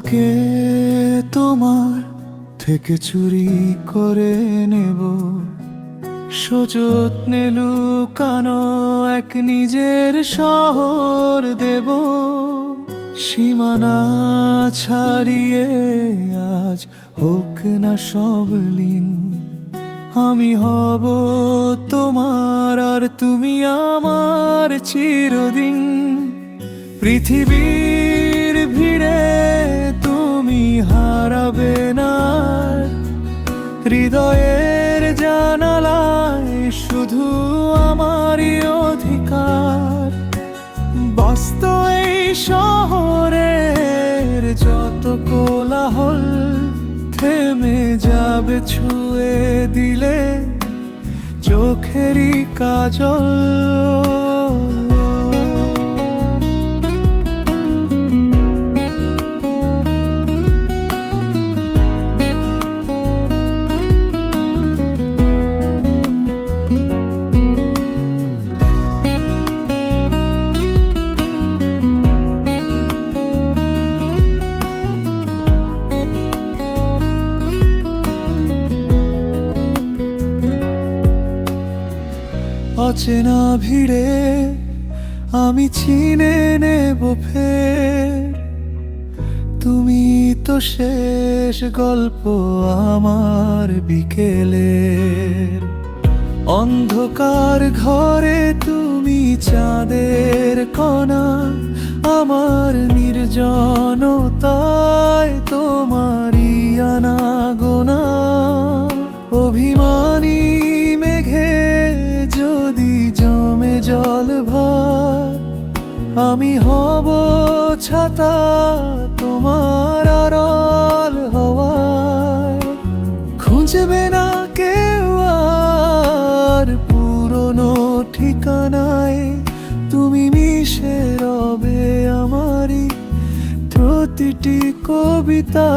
তোমাকে তোমার থেকে চুরি করে নেব, সযত্নে লুকানো এক নিজের শহর দেব। সীমানা ছাড়িয়ে আজ হোক না সব লীন, আমি হব তোমার আর তুমি আমার চিরদিন। পৃথিবীর ভিড়ে তুমি হারাবে না, হৃদয়ের জানালায় শুধু আমারই অধিকার। ব্যস্ত এই শহরের যত কোলাহল থেমে যাবে ছুঁয়ে দিলে চোখেরই কাজল। অচেনা ভিড়ে আমি চিনে নেব ফের, তুমি তো শেষ গল্প আমার বিকেলের। অন্ধকার ঘরে তুমি চাঁদের কণা, আমার নির্জনতায় তোমারই আনাগোনা। অভিমানী মেঘে যদি জমে জল ভর, আমি হব ছাতা তোমার আড়াল হওয়ায়। খুঁজবে না কেউ আর পুরনো ঠিকানায়, তুমি মিশে রবে আমারই প্রতিটি কবিতা।